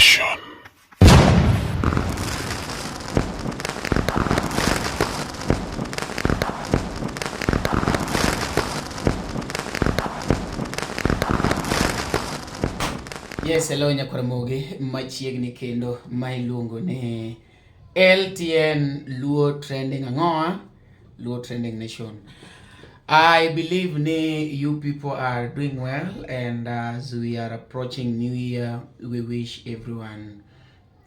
Nation. Yes, hello Nyarongo, machiegni kendo ma iluongo ni LTN Luo Trending Angoa, Luo Trending Nation. I believe you people are doing well, and as we are approaching New Year, we wish everyone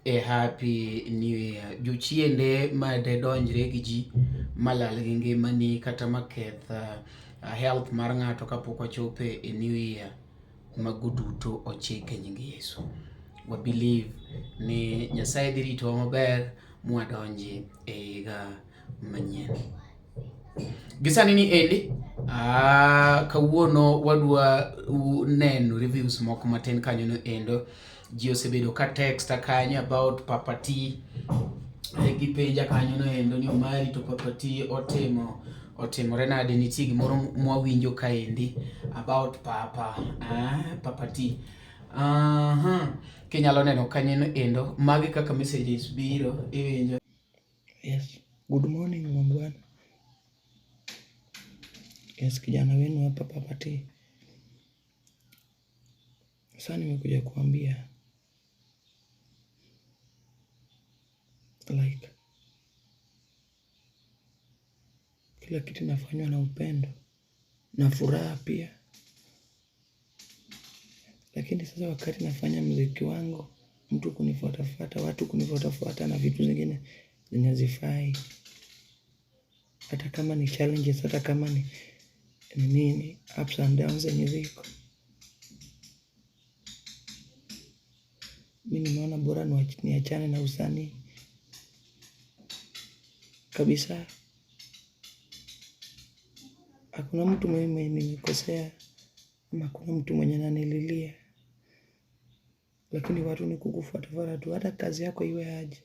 a happy New Year. Juchiende ma de donjre gi ji malal gi ngimani kata maketh health mar ng'ato kapok ochope e New Year. Maguduto ochike nying Yesu. We believe ni Nyasaye dhi ritowa maber mwadonji e higa manyien. Gisani ni endi kawuono wadwa neno reviews moko matin kanyo no endo. Ji osebedo ka text kanyo about Papa T gi penja kanyo no endo ni omari to Papa T otimore nade, nitie gimoro mwawinjo kaendi about Papa T. Kinyalo neno kanyo no endo, magi kaka messages biro iwinjo. Yes, good morning Mambwana. Yes, kijana wenu hapa Papa T. Sasa nimekuja kuambia like kila kitu nafanywa na upendo na furaha pia, lakini sasa wakati nafanya muziki wangu mtu kunifuatafuata, watu kunifuatafuata na vitu zingine zenye hazifai, hata kama ni challenges, hata kama ni nini, ups and downs zenye ziko, mimi nimeona bora niachane na usanii kabisa. Hakuna mtu mwenye nimekosea, ama hakuna mtu mwenye ananililia, lakini watu ni kukufuatafuata tu, hata kazi yako iwe aje.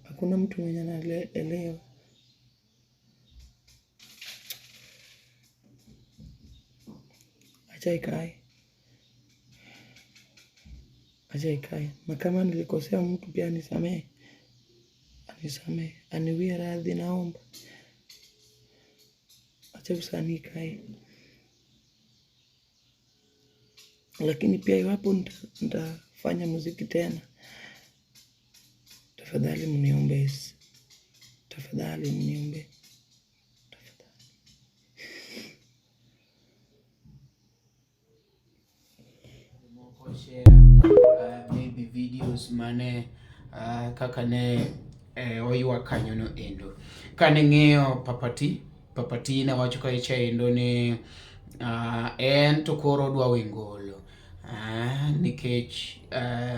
Hakuna mtu mwenye anaelewa. Acha ikae. Na kama nilikosea mtu pia anisamehe, aniwie radhi naomba. Acha usanii ikae. Lakini pia iwapo nitafanya muziki tena, tafadhali mniombe. Tafadhali. Maybe videos mane kaka ne oywa kanyo no endo. Kane ng'iyo Papa T ne wacho ka endo ni en to koro dwa wingolo. Nikech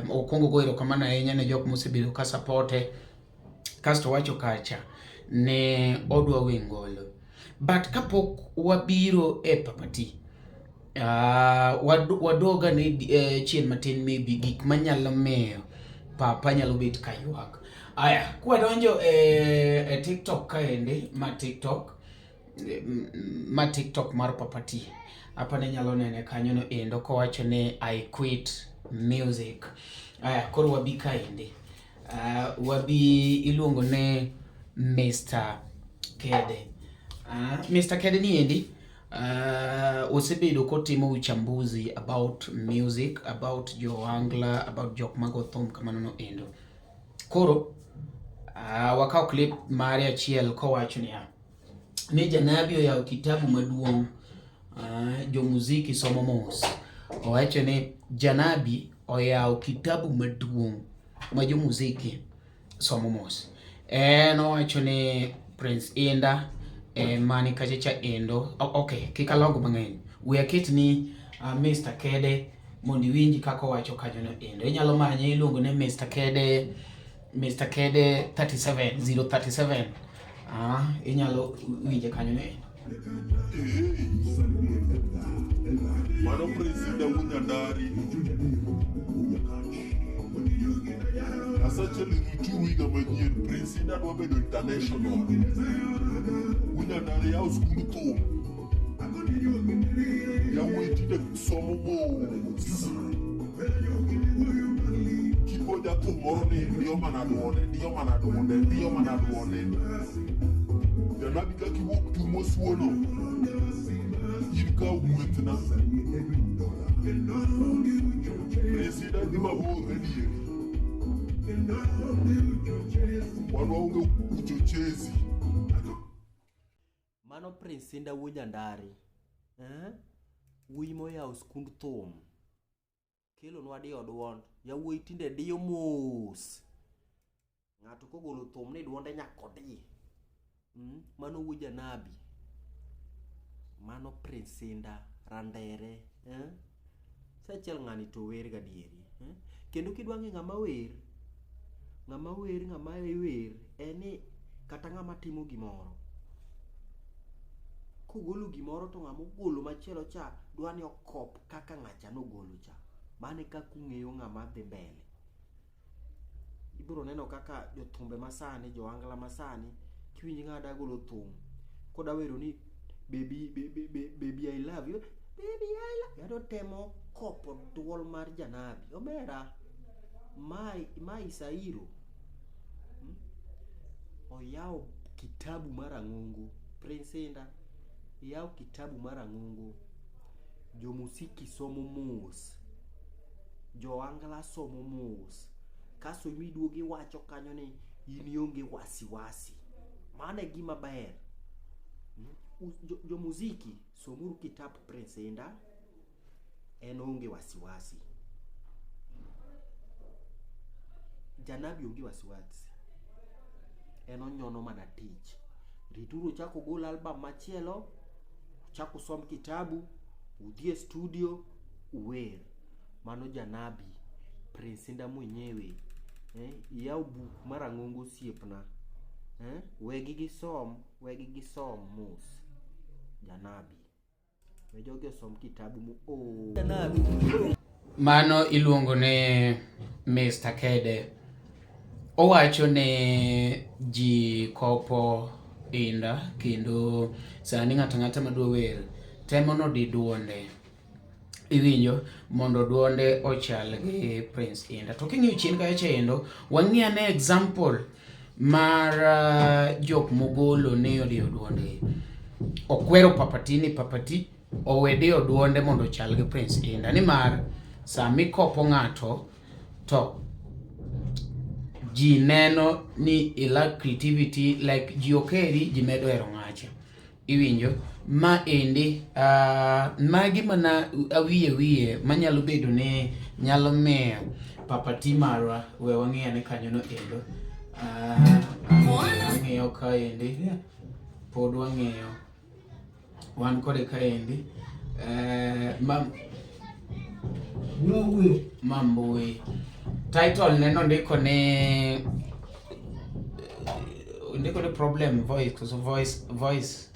okongo go erokamano ahinya ne jok mosebedo ka supporte, kasto wacho kacha ne odwa wingolo. But kapok wabiro e Papa T, wadoga ne chien matin maybe gik manyalo miyo Papa nyalo bet kaywak. Aya, kwa donjo e TikTok kaendi, ma TikTok mar Papa T. Hapa ne nyalo nene kanyo no endo kowacho ni I quit music. Aya, koro wabi kaendi. Wabi iluongo ne Mr. Kede. Mr. Kede ni endi osebedo kotimo uchambuzi about music, about joangla, about jok mago thum kamano no endo. Koro wakao clip mari achiel kowacho ni janabi oyawo kitabu maduong' jo muziki somo mos. Owacho ni janabi oyawo kitabu maduong' ma jo muziki somo mos. Owacho ni Prince Inda mani kachacha endo. Okay, kikalongo mang'eny. We akit ni Mr. Kede mondi winji kako wacho kanyo no endo. Inyalo manye iluongo ni Mr. Kede 037. Inyalo winje kanyo no endo. Mano presida unyandari Asacheli nuchuiga manyien presida dwa bedo international. Unyandari ya skulu Thum ya wetide somo mos. go jathum moro ni diyo mana duonde. Janabi kaka iwuok tur mosuono, in ka wuothna. Presida dhi mabor adieri. Wan waonge uchochezi. Mano Presinda Wujandari. Wuyi moyawo skund Thum. Kelonwa diyo duond. Yawuoyi tinde diyo mos. Ng'ato kogolo Thum ni duonde nyakodi. Mano Wujanabi. Mano Presinda Randere. Sachiel ng'ani to wer gadieri. Kendo kidwangi ng'ama wer, ng'ama eni kata ng'ama timo gimoro. Kogolo gimoro to ng'ama ogolo machielo cha dwani okop kaka ng'acha nogolo cha. Mane kaka ung'eyo ng'ama dhi mbele. Ibiro neno kaka jothumbe masani, joangla masani, kiwinji ng'ada golo Thum. Koda wero ni baby I love you. Baby I love you. Yado temo kopo duol mar Janabi. Omera mai Sairo. Oyawo kitabu mara ng'ongo. Presinda yawo kitabu mara ng'ongo. Jomusiki somo mos. Joangla somo mos. Kaso imiduogi wacho kanyo ni in ionge wasiwasi. Mano e gima ber. Jomuziki somuru kitabu Presinda en onge wasiwasi. Janabi onge wasiwasi. En onyono mana tich. Rituru chako gol album machielo, chako som kitabu, udhie studio, uwer. Mano Janabi Presinda mwenyewe. Yaw buk mara ng'ongo siepna. Wegi gisom mos. Janabi. Wejoge som kitabu mo. Janabi. Mano iluongo ne Mr. Kede. Owacho ne ji kopo inda kendo sani ng'ata madwa wer temo no di duonde. Iwinjo mondo duonde ochal gi Prince Inda. To king'iyo chien kacha endo, wang'iya ne example mar jok mogolo ne odiyo duonde. Okwero papati owediyo duonde mondo chal gi Prince Inda. Nimar sami kopo ng'ato to ji neno ni ila creativity like ji okeri ji medo ero ng'acha. Iwinjo ma endi magi mana awiye manyalo bedo ne nyalo miyo papati marwa we wang'iya ne kanyo no endo. Wang'iyo ka endi pod wang'iyo wan kode ka endi Mambui title neno ndiko ne problem voice because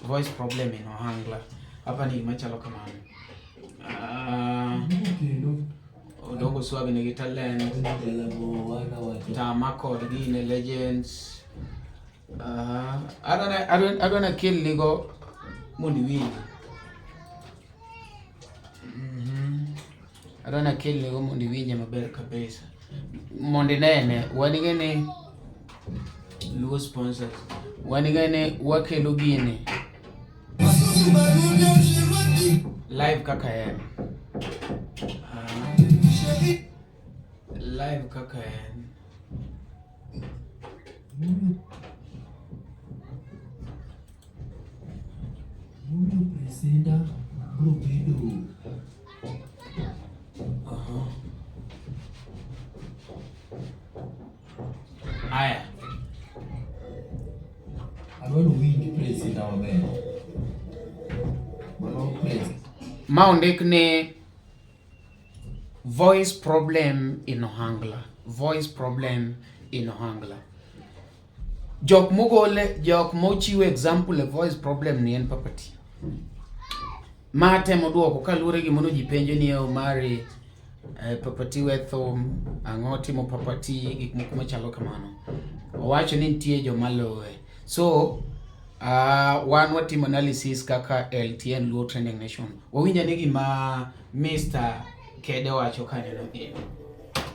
voice problem in Ohangla hapa ni machalo kamano. Odogo swabi ne talent Tama kod gi ne legends. I don't kill nigo mundi wili. Adona kill nigo mundi winje maber kabisa. Mondi nene wanigene luo sponsors. Wanigene wakelo gine live kaka en. Live kaka en. Presinda Grupedo. Aya. Adwaro winjo Presinda maber. Mano Presinda. Maondik ne voice problem in Ohangla. Voice problem in Ohangla. Jok mochiwo example voice problem ni en papati. Matemo duoko kaluwore gi mono ji penjo ni mari papati we Thum ang'o timo papati gik moko machalo kamano. Owacho ni nitie joma lowe. So wan watimo analysis kaka LTN Luo Trending Nation. Wawinja ni gima Mr. Kede wacho kanyo no.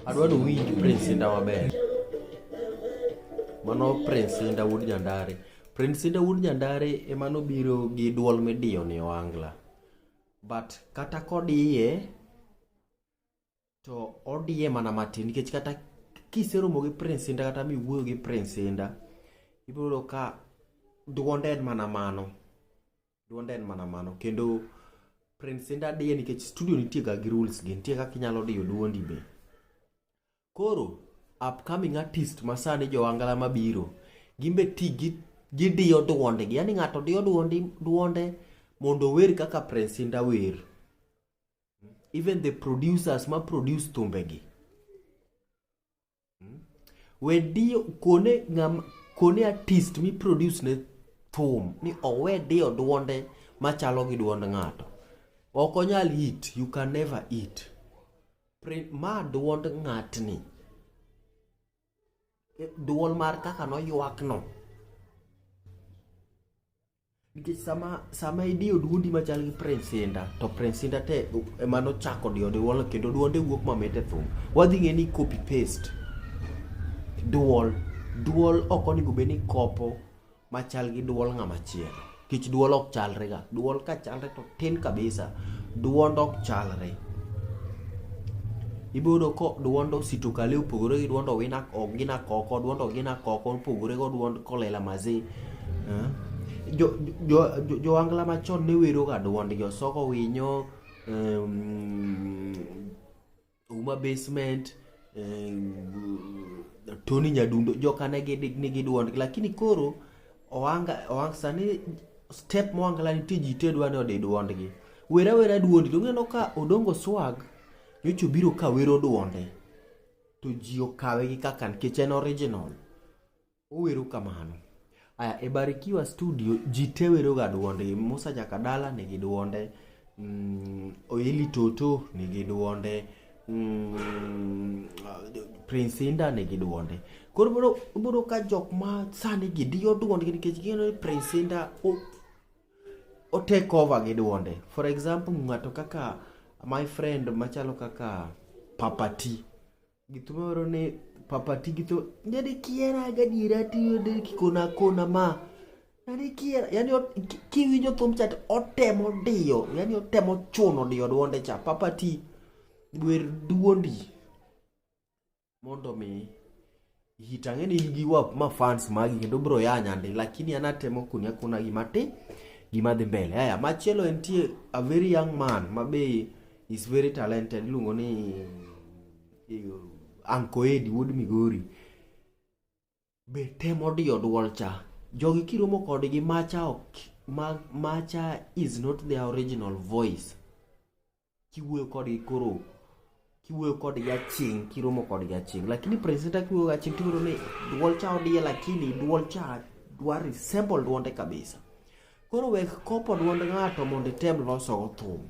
adwa ni winj Prince Inda maber. Mano Prince Inda Wuod Nyandare. Prince Inda Wuod Nyandare emano biro gi duol midiyo ni Ohangla. But kata kodiye to odiye mana matin nikech kata kiseromo gi Prince Inda kata miwuoyo gi Prince Inda ibiro ka duonde en mana mano. Duonde en mana mano kendo Prince Inda diye nikech studio nitie ga gi rules gi, nitie kaka inyalo diyo duondi be. Koro upcoming artist masani jo Ohangla mabiro gimbe ti gidiyo duondegi, yani ng'ato diyo duonde mondo wer kaka Prince Inda wer. Even the producers ma produce thumbegi we diyo kone artist mi produce ne thum ni owe diyo duonde machalo gi duond ng'ato. Ok onyal hit, you can never hit. Ma duond ng'atni, duol mar kaka no ywak no. Nikech sama idiyo duondi machal gi Prince Inda, to Prince Inda te emano chako diyo duol kendo duonde wuok mamit e thum. Wadhi ng'e ni copy paste. Duol ok onego bed ni kopo machal gi duol ng'ama chielo. Kich duol ok chalre ga. Duol ka chalre to tin kabisa. Duond ok chalre. Ibodo ko duondo situkale upogore gi duondo ogina koko, duondo ogina koko upogore go duond kolela mazi. Jo Ohangla machon ne wero ga duondgi Osoko Winyo, Uma Basement, Tony Nyadundo, joka nigi duondgi. Lakini koro Ohangla sani step mo Ohangla nitie ji te dwa ni odi duondgi. Wera duondi to ng'eno ka Odongo Swag nyocho biro ka wero duonde to ji okawe gi kaka nikech en original. Owero kamano. Aya e Barikiwa studio ji te wero ga duonde. Musa Jakadala nigi duonde, Oyeli Toto nigi duonde, Prince Inda nigi duonde. Koro biro ka jok ma sani gidiyo duonde nikech gino Prince Inda o take over gi duonde. For example, ng'ato kaka my friend machalo kaka Papati. Gitumoro ne Papati gitu jadi kiera gadira tiyo de kona ma. Jadi kiera yani kiwinjo thum chat otemo diyo, yani otemo chuno diyo duonde cha. Papati wer duondi mondo mi hitangeni gi wap ma fans magi kendo bro yanyande, lakini anatemo kuna gima dhi mbele. Aya machielo entie a very young man mabe is very talented, iluongo ni Uncle Eddie Wuod Migori. Be temo diyo duol cha. Jogi kiromo kodgi macha is not their original voice. Kiwuoyo kodgi koro kiwuoyo kodgi aching, kiromo kodgi aching. Lakini Prince Inda kiwuoyo aching tiwiro ni duol cha odiye, lakini duol cha dwa resemble duonde kabisa. Koro wek kopo duond ng'ato mondo item loso go thum.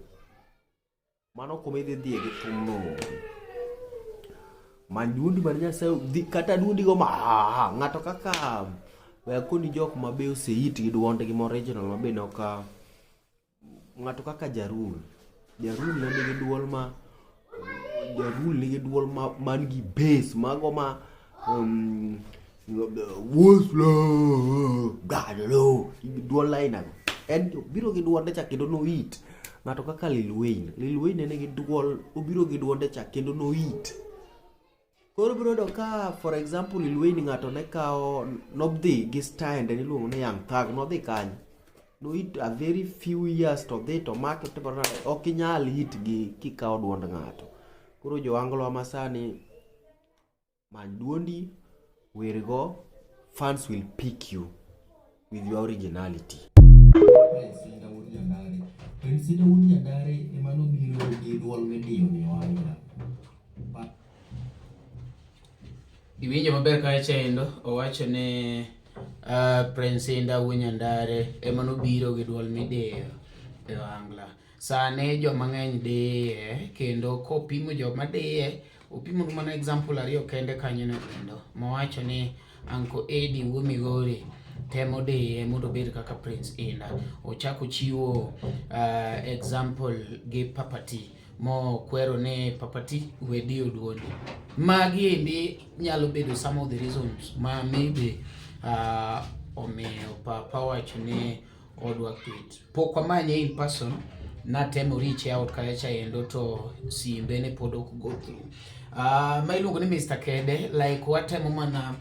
Mano kuma idhi dhiye gi thum no. Man duondi man Nyasaye kata duondi go ma ng'ato kaka koni jok mabe osehit gi duonde gi original mabe no ka ng'ato kaka Jarul nigi duol ma Jarul nigi duol man gi bass mago ma Gadalo duol line en biro gi duonde cha kendo no hit. Ng'ato kaka Lil Wayne nigi duol obiro gi duonde cha kendo no hit. Koro biro do ka for example Lil Wayne ng'ato ne kao nobdhi gi stand niluongo ni Young Thug nodhi kanyo no hit a very few years to dhi to market ok inyal hit gi kikao duond ng'ato. Koro jo Anglo masani man duondi wergo, fans will pick you with your originality. Prince Inda Wuod Nyandare emano biro gi duol midiyo ni Ohangla. Iwinjo maber kae chendo owacho ne Prince Inda Wuod Nyandare emano biro gi duol midiyo e Ohangla. Sane joma ng'eny diye kendo kopimo joma diye opimo mana example ariyo kende kanyo kendo mowacho ni Uncle Eddie Wuod Migori temo diye mondo bed kaka Prince Inda. Ochako chiwo example gi Papati mo kwero ne papati wedio duondi. Magi endi nyalo bedo some of the reasons ma maybe omiyo papa wacho ne odwa quit. Pok wamanye in person, natemo reach out kacha endo to simbe ne pod ok go through. Ma iluongo ni Mr. Kede, like watemo mana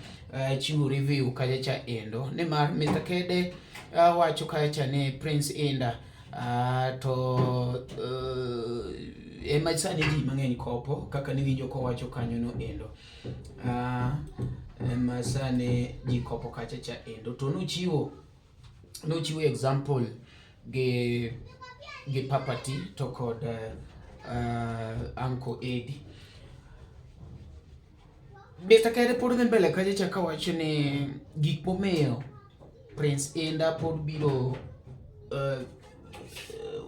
chiwo review kacha endo. Nimar Mr. Kede wacho kacha ne Prince Inda to ema sani ji mang'eny kopo kaka niwinjo kowacho kanyo no endo. Ema sani ji kopo kacha endo to nochiwo example ge papati to kod Uncle Eddie. Mr. Kede pod dhi mbele kacha kawacho ni gik momiyo Prince Inda pod biro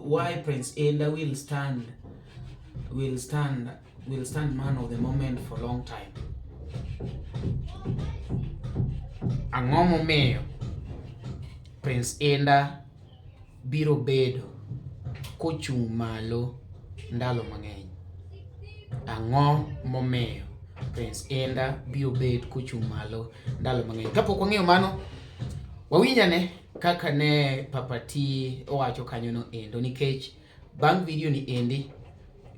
why Prince Inda will stand man of the moment for long time. Ang'o momiyo Prince Inda biro bedo kochung' malo ndalo mang'eny. Ang'o momiyo Prince Inda biro bedo kochung' malo ndalo mang'eny. Kapok wang'eyo mano, wawinjane kaka ne papati owacho kanyo no endo, nikech bang' video ni endi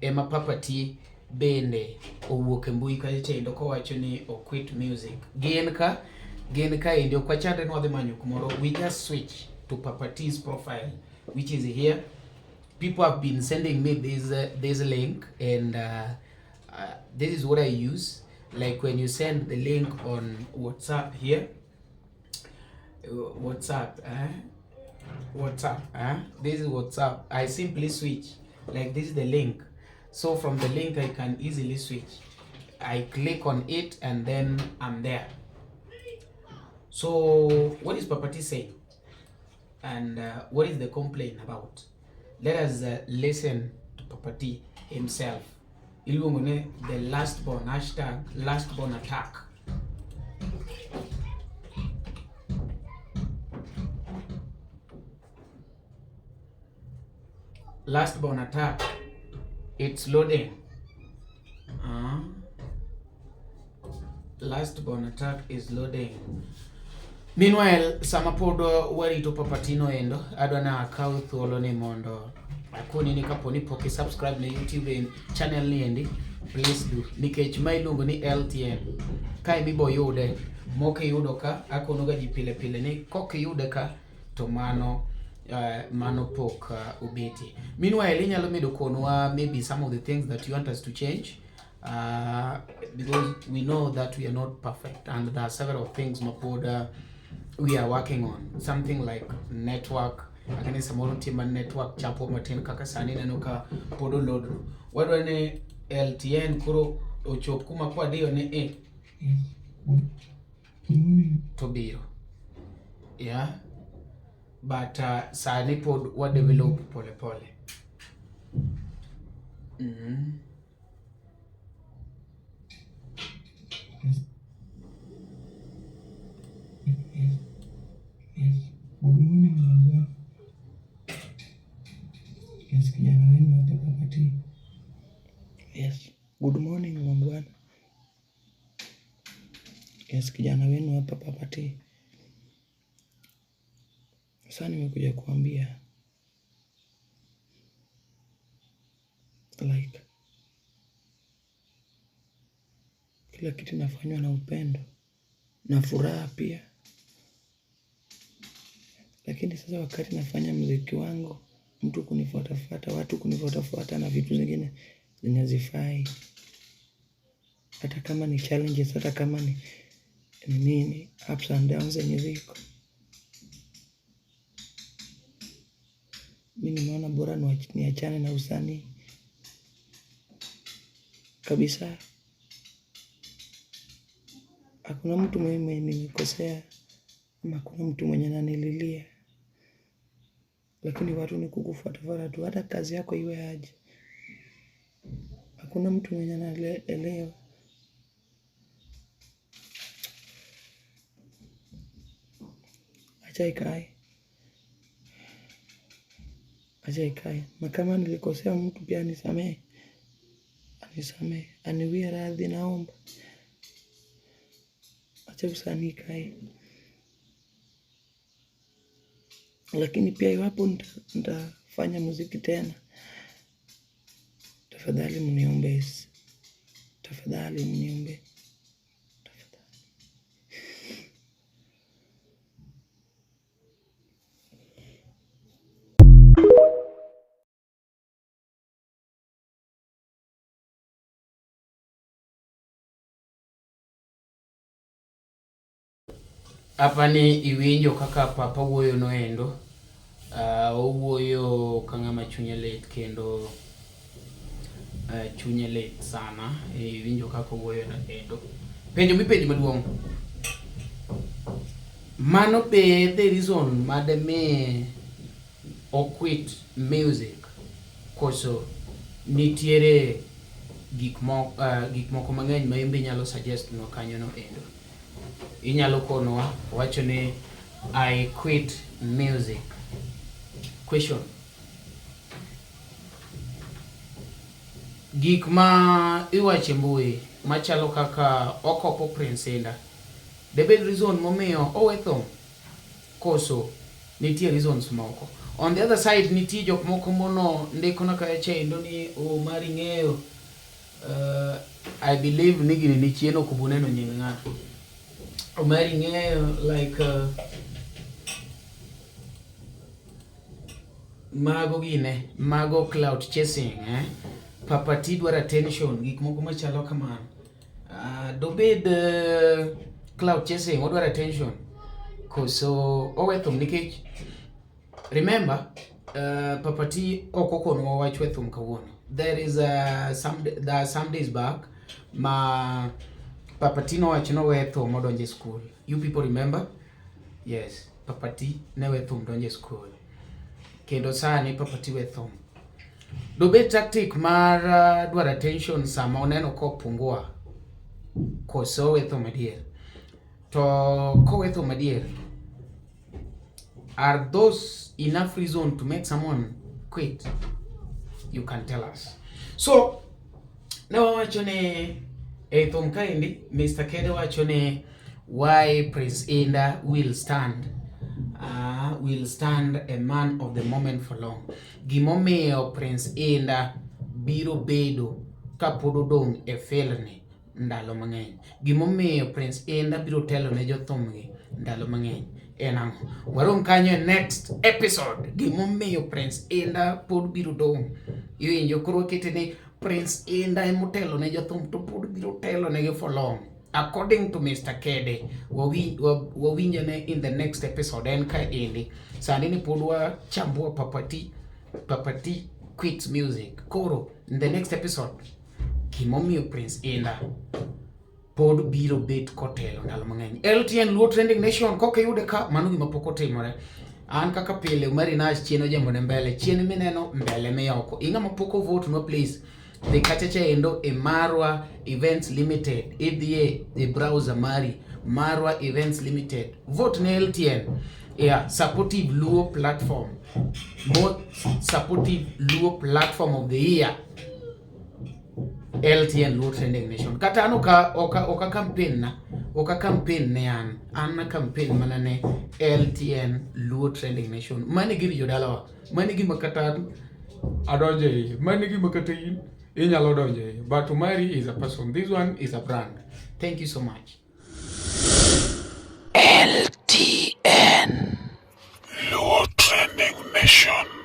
ema papati bende owuok e mbui kacha endo kowacho ni o quit music. Gin ka endi ok wachandre ni wadhi manyo kumoro. We just switch to papati's profile which is here. People have been sending me this link and this is what I use. Like when you send the link on WhatsApp here, WhatsApp, this is WhatsApp. I simply switch, like this is the link. So from the link I can easily switch. I click on it and then I'm there. So what is Papati saying? And what is the complaint about? Let us listen to Papati himself. The last born, hashtag last born attack. Last born attack. It's loading. Last born attack is loading. Meanwhile, sama podo warito papatino endo, adwana akaw thuolo ni mondo akoni ni kaponi poki subscribe na YouTube channel ni endi, please do. Nikech ma iluongo ni LTN. Kai mibo yude, moke yudo ka, akono ga ji pile pile ni koki yude ka, to mano pok ubeti. Meanwhile, inyalo medo konwa maybe some of the things that you want us to change. Because we know that we are not perfect and there are several things mapoda we are working on. Something like network, akani samoro tima network chapo matin kaka sani nenoka podo load. Wadwa ne LTN kuro ochop kuma kwa dio ne to biro. Yeah. But sani pod wa develop pole pole. Yes, good morning Wangwana. Yes, kijana wenu hapa Papati. Sasa nimekuja kuambia like kila kitu nafanywa na upendo na furaha pia, lakini sasa wakati nafanya muziki wangu mtu kunifuatafuata, watu kunifuatafuata na vitu zingine zinazifai, hata kama ni challenges, hata kama ni nini, ups and downs zenye ziko, mimi nimeona bora niachane na usanii kabisa. Hakuna mtu mwenye nimekosea ama hakuna mtu mwenye ananililia, lakini watu ni kukufuatafuata tu, hata kazi yako iwe aje. Hakuna mtu mwenye anaelewa. Acha ikae. Na kama nilikosea mtu pia nisamehe. nisamehe, aniwie radhi naomba. Acha usanii kae. Lakini pia iwapo nitafanya muziki tena, tafadhali mniombe. Tafadhali mniombe. Apani iwinjo kaka papa wuoyo noendo. Owuoyo ka ng'ama chunye lit kendo chunye lit sana. Iwinjo kaka owuoyo noendo. Penjo mipenjo maduong'. Mano be the reason mademe okwit music koso nitiere gik moko mang'eny ma imbe nyalo suggest no kanyo no endo. Inyalo konwa wacho ni I quit music. Question. Gik ma iwache mbui machalo kaka okopo Prince Indah. Debed reason momiyo owe Thum koso nitie reasons moko. On the other side nitie jok moko mono ndiko na kaya chendo ni mari ng'eyo. I believe nigini ni chieno kubuneno nying ng'ato. Mari ng'eyo like mago cloud chasing, papati dwaro attention, gik moko machalo kamano. Dobed cloud chasing odwaro attention koso owe Thum nikech remember papati okokonwa wach we Thum kawuono. There is some days back ma papati no wach no we Thum odonje school. You people remember? Yes, papati ne we Thum donje school. Kendo sani papati we Thum. Dobed tactic mar dwaro attention sama oneno ko pungua koso we Thum adier. To ko we Thum adier, are those enough reason to make someone quit? You can tell us. So now wacho ne Thum kaindi Mr. Kede wacho ne why Prince Indah will stand a man of the moment for long. Gimomiyo Prince Indah biro bedo kapod odong' e felni ndalo mang'eny. Gimomiyo Prince Indah biro telo ne jothum gi ndalo mang'eny en ang'o? Warom kanyo e next episode. Gimomiyo Prince Indah pod biro dong'. Iwinjo koro kete ni Prince Indah emotelo ne jothum to pod biro telo negi for long. According to Mr. Kede, wawinjo ne in the next episode en ka endi. Sani ni pod wachambua papati quits music. Koro in the next episode gimomiyo Prince Indah pod biro bet kotelo ndalo mang'eny. LTN Luo Trending Nation koke yude ka mano gima pok otimore. An kaka pile umari nash chieno jambone mbele. Chieno mineno mbele meyoko. Inga mapoko vote no please. The kachache endo e Marwa Events Limited. Idhie the browser Marwa Events Limited. Vote na LTN. Yeah, supportive Luo platform. Most supportive Luo platform of the year. LTN Luo Trending Nation. Kata ano oka campaign na. Oka campaign ne an. Anna campaign manane LTN Luo Trending Nation. Mani giri jodalawa. Mani giri makata adonje. Mani giri makata yin. Inyalo donje. But Umari is a person. This one is a brand. Thank you so much. LTN Luo Trending Nation.